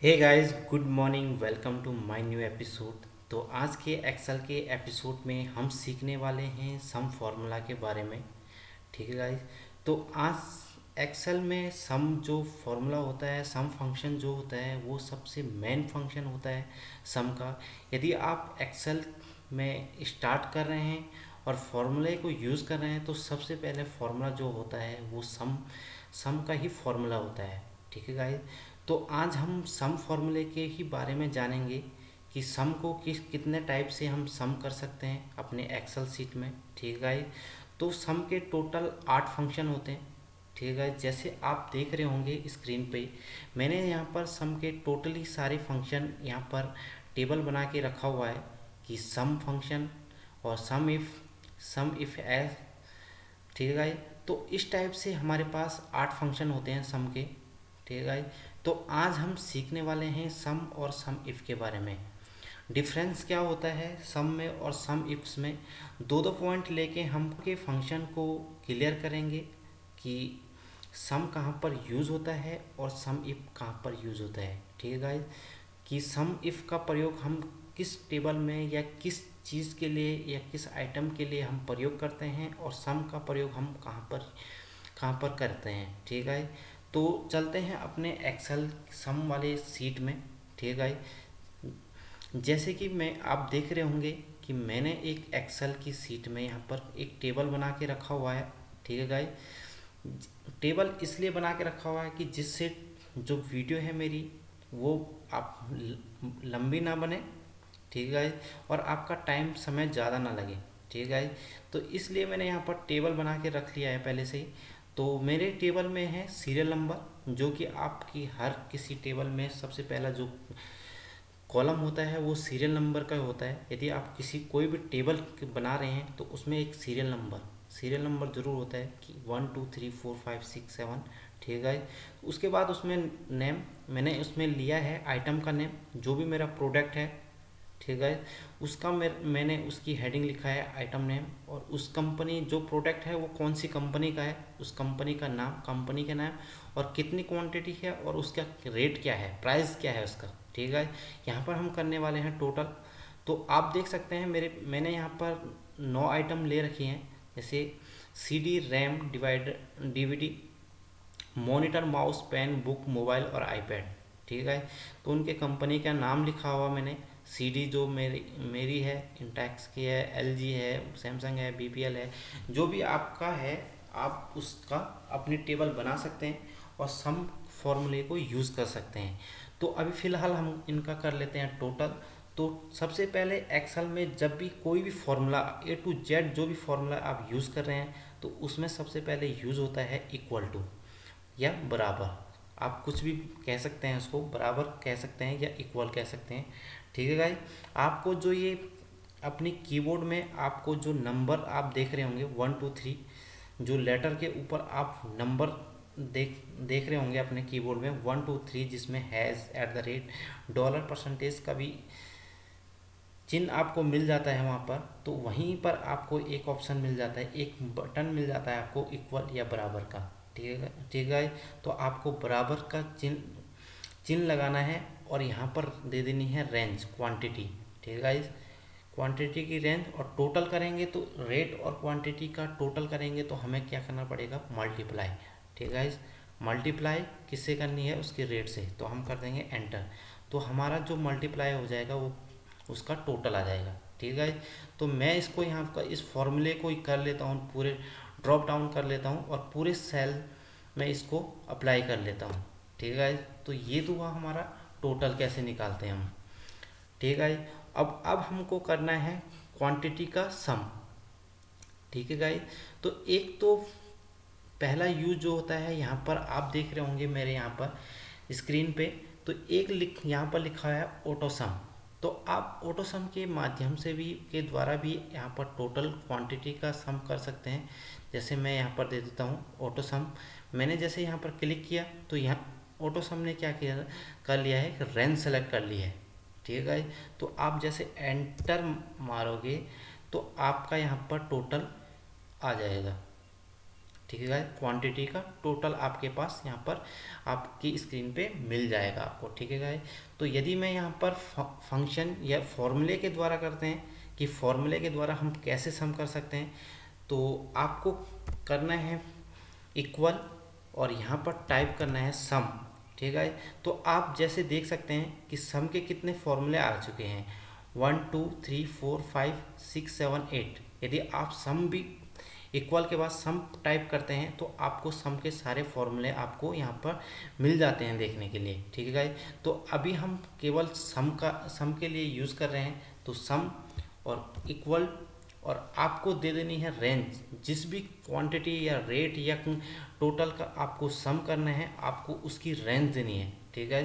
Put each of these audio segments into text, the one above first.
Hey guys, good morning. Welcome to my new episode. तो आज के एक्सेल के एपिसोड में हम सीखने वाले हैं सम फार्मूला के बारे में। ठीक है गाइस। तो आज एक्सेल में सम जो फार्मूला होता है, सम फंक्शन जो होता है, वो सबसे मेन फंक्शन होता है सम का। यदि आप एक्सेल में स्टार्ट कर रहे हैं और फॉर्मूले को यूज़ कर रहे हैं तो सबसे पहले फार्मूला जो होता है वो सम सम का ही फार्मूला होता है। ठीक है गाइस। तो आज हम सम फार्मूले के ही बारे में जानेंगे कि सम को कितने टाइप से हम सम कर सकते हैं अपने एक्सेल शीट में। ठीक है गाइस। तो सम के टोटल 8 फंक्शन होते हैं। ठीक है गाइस। जैसे आप देख रहे होंगे स्क्रीन पे, मैंने यहाँ पर सम के टोटली सारे फंक्शन यहाँ पर टेबल बना के रखा हुआ है कि सम फंक्शन और सम इफ एज। ठीक है गाइस। तो इस टाइप से हमारे पास 8 फंक्शन होते हैं सम के। ठीक है गाइस। तो आज हम सीखने वाले हैं सम और सम इफ के बारे में। डिफरेंस क्या होता है सम में और सम इफ्स में। दो दो पॉइंट लेके हम के फंक्शन को क्लियर करेंगे कि सम कहाँ पर यूज़ होता है और सम इफ कहाँ पर यूज़ होता है। ठीक है गाइस। कि सम इफ का प्रयोग हम किस टेबल में या किस चीज़ के लिए या किस आइटम के लिए हम प्रयोग करते हैं और सम का प्रयोग हम कहाँ पर करते हैं। ठीक है। तो चलते हैं अपने एक्सेल सम वाले सीट में। ठीक है। जैसे कि मैं आप देख रहे होंगे कि मैंने एक एक्सेल की सीट में यहाँ पर एक टेबल बना के रखा हुआ है। ठीक है गाइस। टेबल इसलिए बना के रखा हुआ है कि जिससे जो वीडियो है मेरी वो आप लंबी ना बने। ठीक है गाइस। और आपका टाइम समय ज़्यादा ना लगे। ठीक है गाइस। तो इसलिए मैंने यहाँ पर टेबल बना के रख लिया है पहले से ही। तो मेरे टेबल में है सीरियल नंबर, जो कि आपकी हर किसी टेबल में सबसे पहला जो कॉलम होता है वो सीरियल नंबर का होता है। यदि आप किसी कोई भी टेबल बना रहे हैं तो उसमें एक सीरियल नंबर ज़रूर होता है कि 1 2 3 4 5 6 7। ठीक है। उसके बाद उसमें नेम, मैंने उसमें लिया है आइटम का नेम, जो भी मेरा प्रोडक्ट है। ठीक है। उसका मैंने उसकी हेडिंग लिखा है आइटम नेम, और उस कंपनी जो प्रोडक्ट है वो कौन सी कंपनी का है, उस कंपनी का नाम, कंपनी का नाम, और कितनी क्वांटिटी है और उसका रेट क्या है, प्राइस क्या है उसका। ठीक है। यहाँ पर हम करने वाले हैं टोटल। तो आप देख सकते हैं मैंने यहाँ पर 9 आइटम ले रखी हैं। जैसे CD, RAM, divider, DVD, monitor, mouse, pen, book, mobile और आईपैड। ठीक है। तो उनके कंपनी का नाम लिखा हुआ मैंने। CD जो मेरी मेरी है इंटैक्स की है, LG है, सैमसंग है, BPL है, जो भी आपका है आप उसका अपनी टेबल बना सकते हैं और सम फॉर्मूले को यूज़ कर सकते हैं। तो अभी फ़िलहाल हम इनका कर लेते हैं टोटल। तो सबसे पहले एक्सेल में जब भी कोई भी फार्मूला A to Z जो भी फार्मूला आप यूज़ कर रहे हैं तो उसमें सबसे पहले यूज़ होता है इक्वल टू या बराबर। आप कुछ भी कह सकते हैं, उसको बराबर कह सकते हैं या इक्वल कह सकते हैं। ठीक है गाइस। आपको जो ये अपनी कीबोर्ड में आपको जो नंबर आप देख रहे होंगे 1 2 3, जो लेटर के ऊपर आप नंबर देख देख रहे होंगे अपने कीबोर्ड में 1 2 3, जिसमें हैज़, @ डॉलर, परसेंटेज का भी चिन्ह आपको मिल जाता है वहाँ पर। तो वहीं पर आपको एक ऑप्शन मिल जाता है, एक बटन मिल जाता है आपको इक्वल या बराबर का। ठीक है। ठीक है। तो आपको बराबर का चिन्ह लगाना है और यहाँ पर दे देनी है रेंज, क्वांटिटी। ठीक है गाइस। क्वांटिटी की रेंज, और टोटल करेंगे तो रेट और क्वांटिटी का टोटल करेंगे तो हमें क्या करना पड़ेगा, मल्टीप्लाई। ठीक है गाइस। मल्टीप्लाई किससे करनी है, उसके रेट से। तो हम कर देंगे एंटर। तो हमारा जो मल्टीप्लाई हो जाएगा वो उसका टोटल आ जाएगा। ठीक है। तो मैं इसको यहाँ पर इस फॉर्मूले को ही कर लेता हूँ, पूरे ड्रॉप डाउन कर लेता हूँ और पूरे सेल में इसको अप्लाई कर लेता हूँ। ठीक है। तो ये तो हुआ हमारा टोटल कैसे निकालते हैं हम। ठीक है। अब हमको करना है क्वांटिटी का सम। ठीक है गाइस। तो एक तो पहला यूज जो होता है यहाँ पर आप देख रहे होंगे मेरे यहाँ पर स्क्रीन पे, तो एक यहाँ पर लिखा है ऑटो सम। तो आप ऑटो सम के माध्यम से भी के द्वारा भी यहाँ पर टोटल क्वांटिटी का सम कर सकते हैं। जैसे मैं यहाँ पर दे देता हूँ ऑटो सम। मैंने जैसे यहाँ पर क्लिक किया तो यहाँ ऑटो सम ने क्या किया, कर लिया है, रेंज सेलेक्ट कर लिया है। ठीक है। तो आप जैसे एंटर मारोगे तो आपका यहाँ पर टोटल आ जाएगा। ठीक है गाइस, क्वांटिटी का टोटल आपके पास यहाँ पर आपकी स्क्रीन पे मिल जाएगा आपको। ठीक है गाइस, तो यदि मैं यहाँ पर फंक्शन या फॉर्मूले के द्वारा करते हैं कि फॉर्मूले के द्वारा हम कैसे सम कर सकते हैं, तो आपको करना है इक्वल और यहाँ पर टाइप करना है सम। ठीक है, तो आप जैसे देख सकते हैं कि सम के कितने फॉर्मूले आ चुके हैं, 1 2 3 4 5 6 7 8। यदि आप सम भी इक्वल के बाद सम टाइप करते हैं तो आपको सम के सारे फॉर्मूले आपको यहाँ पर मिल जाते हैं देखने के लिए। ठीक है गाइस, तो अभी हम केवल सम के लिए यूज़ कर रहे हैं, तो सम और इक्वल और आपको दे देनी है रेंज। जिस भी क्वांटिटी या रेट या टोटल का आपको सम करना है, आपको उसकी रेंज देनी है। ठीक है,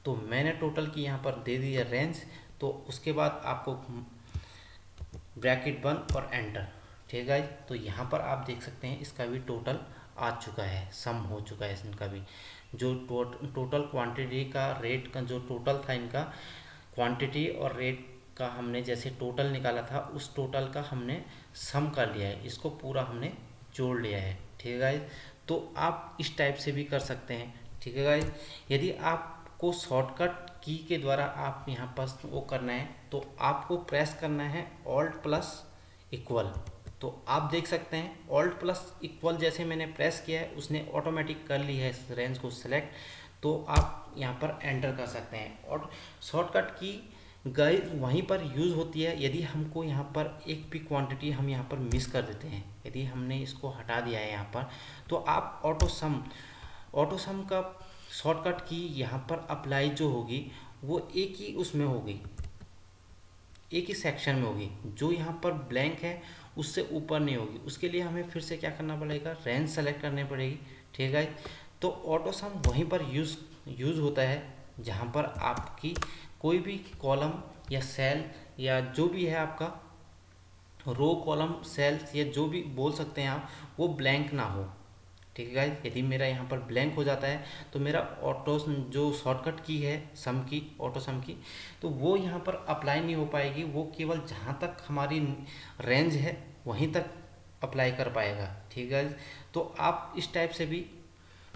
तो मैंने टोटल की यहाँ पर दे दी है रेंज, तो उसके बाद आपको ब्रैकेट बंद और एंटर। ठीक है, तो यहाँ पर आप देख सकते हैं इसका भी टोटल आ चुका है, सम हो चुका है इनका भी। जो टोटल क्वांटिटी का रेट का जो टोटल था इनका, क्वांटिटी और रेट का हमने जैसे टोटल निकाला था, उस टोटल का हमने सम कर लिया है, इसको पूरा हमने जोड़ लिया है। ठीक है गाइस, तो आप इस टाइप से भी कर सकते हैं। ठीक है गाइस, यदि आपको शॉर्टकट की के द्वारा आप यहाँ पर वो करना है, तो आपको प्रेस करना है ऑल्ट प्लस इक्वल। तो आप देख सकते हैं ऑल्ट प्लस इक्वल जैसे मैंने प्रेस किया है, उसने ऑटोमेटिक कर ली है इस रेंज को सिलेक्ट। तो आप यहाँ पर एंटर कर सकते हैं। और शॉर्टकट की गाइस वहीं पर यूज़ होती है यदि हमको यहाँ पर एक भी क्वांटिटी हम यहाँ पर मिस कर देते हैं, यदि हमने इसको हटा दिया है यहाँ पर, तो आप ऑटो सम का शॉर्टकट की यहाँ पर अप्लाई जो होगी वो एक ही उसमें होगी, एक ही सेक्शन में होगी। जो यहाँ पर ब्लैंक है उससे ऊपर नहीं होगी। उसके लिए हमें फिर से क्या करना पड़ेगा, रेंज सेलेक्ट करनी पड़ेगी। ठीक है, तो ऑटो सम वहीं पर यूज़ होता है जहाँ पर आपकी कोई भी कॉलम या सेल या जो भी है आपका रो कॉलम सेल्स या जो भी बोल सकते हैं आप, वो ब्लैंक ना हो। ठीक है गाइस, यदि मेरा यहाँ पर ब्लैंक हो जाता है तो मेरा ऑटो जो शॉर्टकट की है सम की, ऑटो सम की, तो वो यहाँ पर अप्लाई नहीं हो पाएगी। वो केवल जहाँ तक हमारी रेंज है वहीं तक अप्लाई कर पाएगा। ठीक है गाइस, तो आप इस टाइप से भी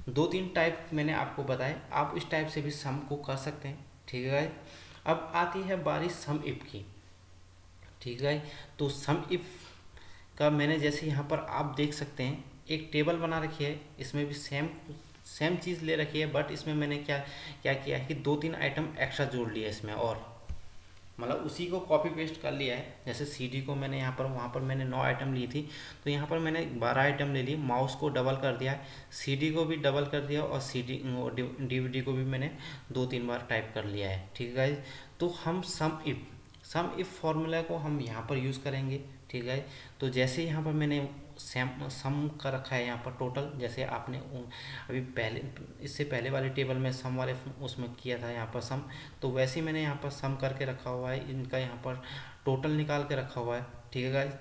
2-3 टाइप मैंने आपको बताए, आप इस टाइप से भी सम को कर सकते हैं। ठीक है गाइस, अब आती है बारी सम इफ की। ठीक है, तो सम इफ का मैंने जैसे यहाँ पर आप देख सकते हैं एक टेबल बना रखी है, इसमें भी सेम चीज़ ले रखी है, बट इसमें मैंने क्या क्या किया है कि 2-3 आइटम एक्स्ट्रा जोड़ लिया इसमें, और मतलब उसी को कॉपी पेस्ट कर लिया है। जैसे सीडी को मैंने यहाँ पर, वहाँ पर मैंने 9 आइटम ली थी, तो यहाँ पर मैंने 12 आइटम ले ली, माउस को डबल कर दिया है, सीडी को भी डबल कर दिया, और डीवीडी को भी मैंने 2-3 बार टाइप कर लिया है। ठीक है गाइस, तो हम सम इफ फॉर्मूला को हम यहाँ पर यूज़ करेंगे। ठीक है, तो जैसे यहाँ पर मैंने सम का रखा है यहाँ पर टोटल, जैसे आपने अभी पहले इससे पहले वाले टेबल में सम वाले उसमें किया था यहाँ पर सम, तो वैसे ही मैंने यहाँ पर सम करके रखा हुआ है, इनका यहाँ पर टोटल निकाल के रखा हुआ है। ठीक है गाइस,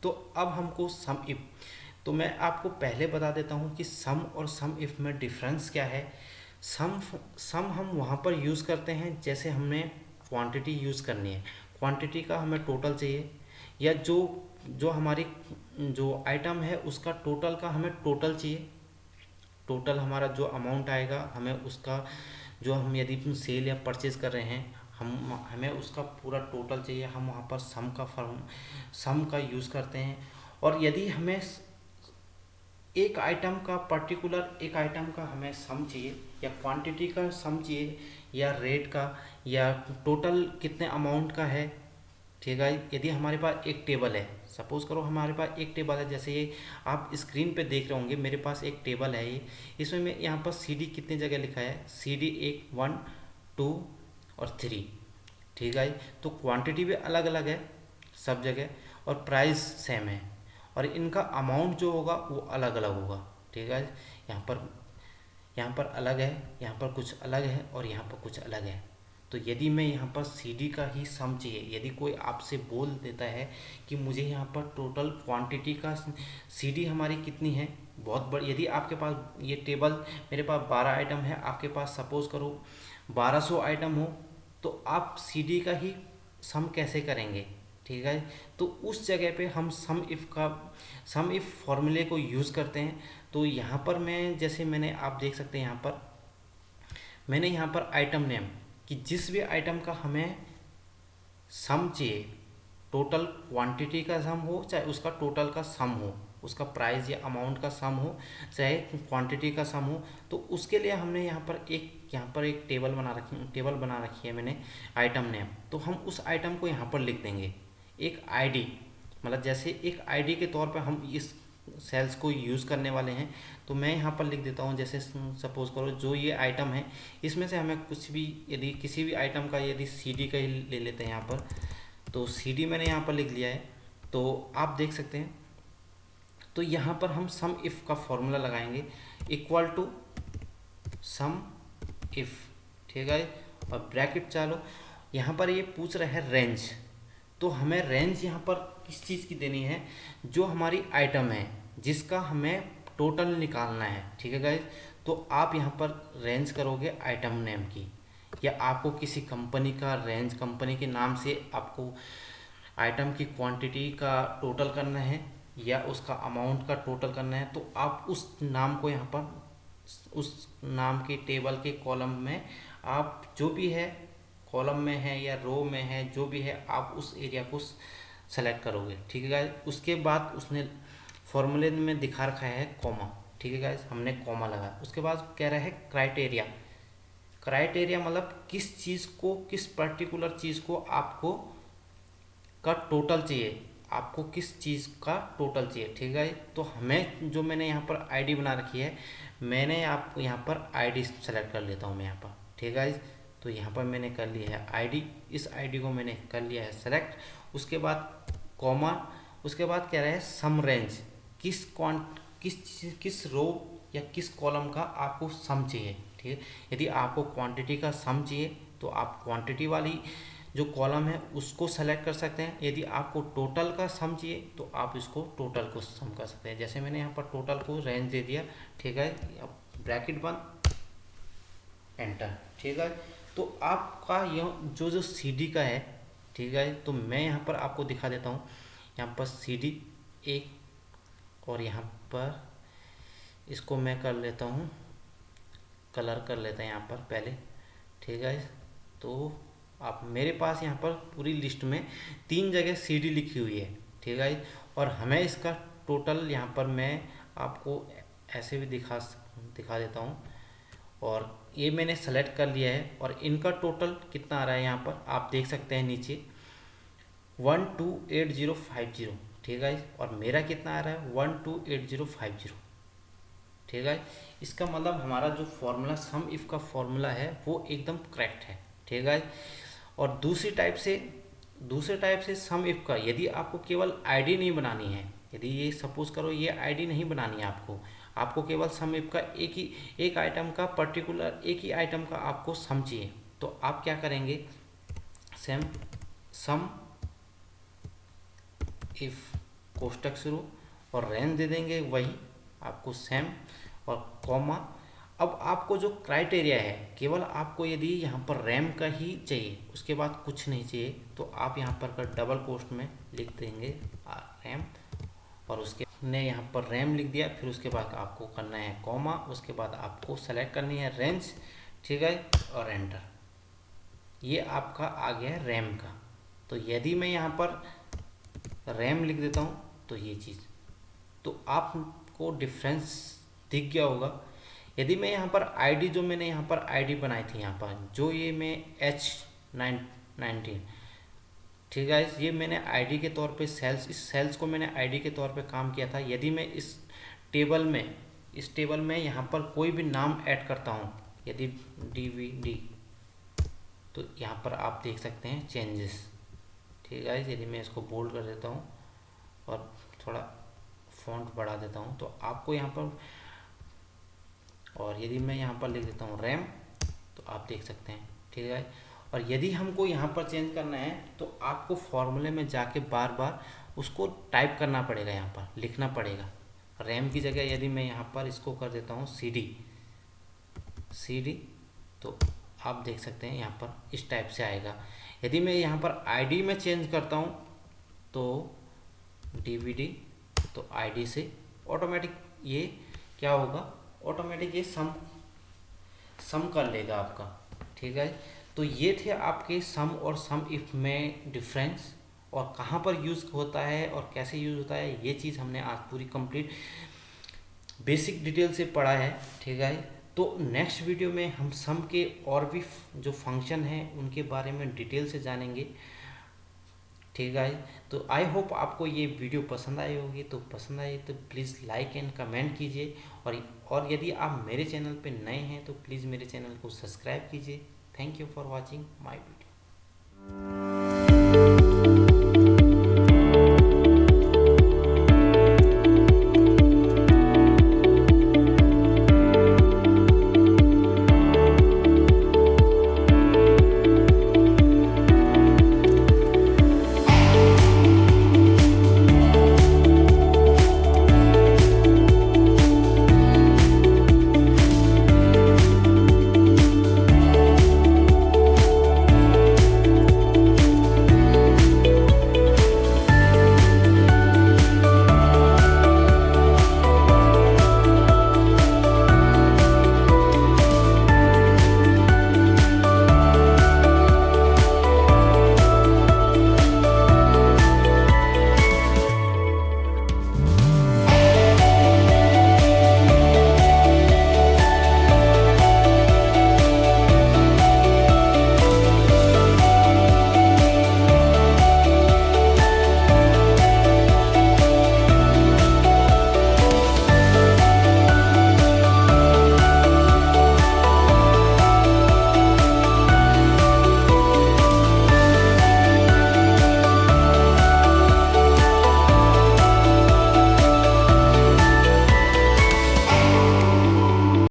तो अब हमको सम इफ, तो मैं आपको पहले बता देता हूँ कि सम और सम इफ में डिफरेंस क्या है। सम हम वहाँ पर यूज़ करते हैं जैसे हमें क्वांटिटी यूज़ करनी है, क्वांटिटी का हमें टोटल चाहिए, या जो हमारी जो आइटम है उसका टोटल का हमें टोटल चाहिए। टोटल हमारा जो अमाउंट आएगा हमें उसका, जो हम यदि सेल या परचेज़ कर रहे हैं, हमें उसका पूरा टोटल चाहिए, हम वहाँ पर सम का यूज़ करते हैं। और यदि हमें एक आइटम का पर्टिकुलर एक आइटम का हमें सम चाहिए, या क्वांटिटी का सम चाहिए, या रेट का, या टोटल कितने अमाउंट का है। ठीक है, यदि हमारे पास एक टेबल है, सपोज करो हमारे पास एक टेबल है, जैसे ये आप स्क्रीन पे देख रहे होंगे, मेरे पास एक टेबल है ये, इसमें मैं यहाँ पर सीडी कितनी जगह लिखा है, सीडी 1 2 और 3। ठीक है, तो क्वांटिटी भी अलग अलग है सब जगह, और प्राइस सेम है, और इनका अमाउंट जो होगा वो अलग अलग होगा। ठीक है, यहाँ पर अलग है, यहाँ पर कुछ अलग है, और यहाँ पर कुछ अलग है। तो यदि मैं यहाँ पर सीडी का ही सम चाहिए, यदि कोई आपसे बोल देता है कि मुझे यहाँ पर टोटल क्वांटिटी का सीडी हमारी कितनी है, बहुत बड़ी, यदि आपके पास ये टेबल, मेरे पास 12 आइटम है, आपके पास सपोज करो 1200 आइटम हो, तो आप सीडी का ही सम कैसे करेंगे। ठीक है। तो उस जगह पे हम सम इफ फॉर्मूले को यूज़ करते हैं। तो यहाँ पर मैं जैसे मैंने आप देख सकते हैं यहाँ पर मैंने यहाँ पर आइटम नेम कि जिस भी आइटम का हमें सम चाहिए, टोटल क्वांटिटी का सम हो चाहे उसका टोटल का सम हो, उसका प्राइस या अमाउंट का सम हो चाहे क्वांटिटी का सम हो, तो उसके लिए हमने यहाँ पर एक टेबल बना रखी है मैंने आइटम नेम। तो हम उस आइटम को यहाँ पर लिख देंगे एक आईडी, मतलब जैसे एक आईडी के तौर पर हम इस सेल्स को यूज़ करने वाले हैं। तो मैं यहाँ पर लिख देता हूँ, जैसे सपोज करो जो ये आइटम है इसमें से हमें कुछ भी, यदि किसी भी आइटम का यदि सीडी का ही ले लेते हैं यहाँ पर, तो सीडी मैंने यहाँ पर लिख लिया है। तो आप देख सकते हैं, तो यहाँ पर हम सम इफ़ का फॉर्मूला लगाएंगे इक्वल टू सम इफ़, ठीक है। और ब्रैकेट चालो, यहाँ पर ये पूछ रहा है रेंज, तो हमें रेंज यहाँ पर किस चीज़ की देनी है, जो हमारी आइटम है जिसका हमें टोटल निकालना है, ठीक है गाइज। तो आप यहाँ पर रेंज करोगे आइटम नेम की, या आपको किसी कंपनी का रेंज, कंपनी के नाम से आपको आइटम की क्वांटिटी का टोटल करना है या उसका अमाउंट का टोटल करना है, तो आप उस नाम को यहाँ पर उस नाम के टेबल के कॉलम में आप जो भी है, कॉलम में है या रो में है, जो भी है आप उस एरिया को सेलेक्ट करोगे, ठीक है गाइस। उसके बाद उसने फॉर्मूले में दिखा रखा है कॉमा, ठीक है गाइस, हमने कॉमा लगाया। उसके बाद कह रहा है क्राइटेरिया, क्राइटेरिया मतलब किस चीज़ को, किस पर्टिकुलर चीज़ को आपको का टोटल चाहिए, आपको किस चीज़ का टोटल चाहिए, ठीक है। तो हमें जो मैंने यहाँ पर आईडी बना रखी है, मैंने आपको यहाँ पर आईडी सेलेक्ट कर लेता हूँ मैं यहाँ पर, ठीक है। तो यहाँ पर मैंने कर लिया है आईडी, इस आईडी को मैंने कर लिया है सेलेक्ट। उसके बाद कॉमा, उसके बाद कह रहा है सम रेंज, किस रो या किस कॉलम का आपको सम चाहिए, ठीक है। यदि आपको क्वांटिटी का सम चाहिए तो आप क्वांटिटी वाली जो कॉलम है उसको सेलेक्ट कर सकते हैं। यदि आपको टोटल का सम चाहिए तो आप इसको टोटल को सम कर सकते हैं। जैसे मैंने यहाँ पर टोटल को रेंज दे दिया, ठीक है। अब ब्रैकेट बंद, एंटर, ठीक है। तो आपका यह जो सीडी का है, ठीक है, तो मैं यहाँ पर आपको दिखा देता हूँ। यहाँ पर सीडी एक, और यहाँ पर इसको मैं कर लेता हूँ, कलर कर लेते हैं यहाँ पर पहले, ठीक है। तो आप मेरे पास यहाँ पर पूरी लिस्ट में 3 जगह सीडी लिखी हुई है, ठीक है। और हमें इसका टोटल यहाँ पर मैं आपको ऐसे भी दिखा देता हूँ। और ये मैंने सेलेक्ट कर लिया है, और इनका टोटल कितना आ रहा है यहाँ पर आप देख सकते हैं नीचे 128050, ठीक है। और मेरा कितना आ रहा है 128050, ठीक है। इसका मतलब हमारा जो फॉर्मूला सम इफ़ का फॉर्मूला है वो एकदम करेक्ट है, ठीक है। और दूसरे टाइप से सम इफ़ का, यदि आपको केवल आईडी नहीं बनानी है, यदि ये सपोज करो ये आईडी नहीं बनानी है आपको केवल सम इफ का एक आइटम का पर्टिकुलर एक ही आइटम का आपको सम चाहिए, तो आप क्या करेंगे, सम इफ कोष्टक शुरू और रेंज दे देंगे वही आपको सेम और कॉमा। अब आपको जो क्राइटेरिया है, केवल आपको यदि यहाँ पर रैम का ही चाहिए, उसके बाद कुछ नहीं चाहिए, तो आप यहाँ पर डबल कोष्ट में लिख देंगे रैम, और उसके ने यहाँ पर रैम लिख दिया। फिर उसके बाद आपको करना है कॉमा, उसके बाद आपको सेलेक्ट करनी है रेंज, ठीक है, और एंटर। ये आपका आ गया रैम का। तो यदि मैं यहाँ पर रैम लिख देता हूँ तो ये चीज़, तो आपको डिफरेंस दिख गया होगा। यदि मैं यहाँ पर आईडी, जो मैंने यहाँ पर आईडी बनाई थी यहाँ पर, जो ये मैं H19, ठीक है, ये मैंने आईडी के तौर पे इस सेल्स को मैंने आईडी के तौर पे काम किया था। यदि मैं इस टेबल में यहाँ पर कोई भी नाम ऐड करता हूँ, यदि DVD, तो यहाँ पर आप देख सकते हैं चेंजेस, ठीक है। यदि मैं इसको बोल्ड कर देता हूँ और थोड़ा फॉन्ट बढ़ा देता हूँ तो आपको यहाँ पर, और यदि मैं यहाँ पर लिख देता हूँ रैम, तो आप देख सकते हैं, ठीक है। और यदि हमको यहाँ पर चेंज करना है तो आपको फॉर्मूले में जाके बार बार उसको टाइप करना पड़ेगा, यहाँ पर लिखना पड़ेगा। रैम की जगह यदि मैं यहाँ पर इसको कर देता हूँ CD, तो आप देख सकते हैं यहाँ पर इस टाइप से आएगा। यदि मैं यहाँ पर आईडी में चेंज करता हूँ तो डीवीडी, तो आईडी से ऑटोमेटिक ये क्या होगा, ऑटोमेटिक ये सम कर लेगा आपका। ठीक है, तो ये थे आपके सम और सम इफ में डिफरेंस, और कहाँ पर यूज़ होता है और कैसे यूज़ होता है, ये चीज़ हमने आज पूरी कंप्लीट बेसिक डिटेल से पढ़ा है। ठीक है, तो नेक्स्ट वीडियो में हम सम के और भी जो फंक्शन हैं उनके बारे में डिटेल से जानेंगे। ठीक है, तो आई होप आपको ये वीडियो पसंद आई होगी, तो पसंद आई तो प्लीज़ लाइक एंड कमेंट कीजिए, और यदि आप मेरे चैनल पे नए हैं तो प्लीज़ मेरे चैनल को सब्सक्राइब कीजिए। Thank you for watching my video.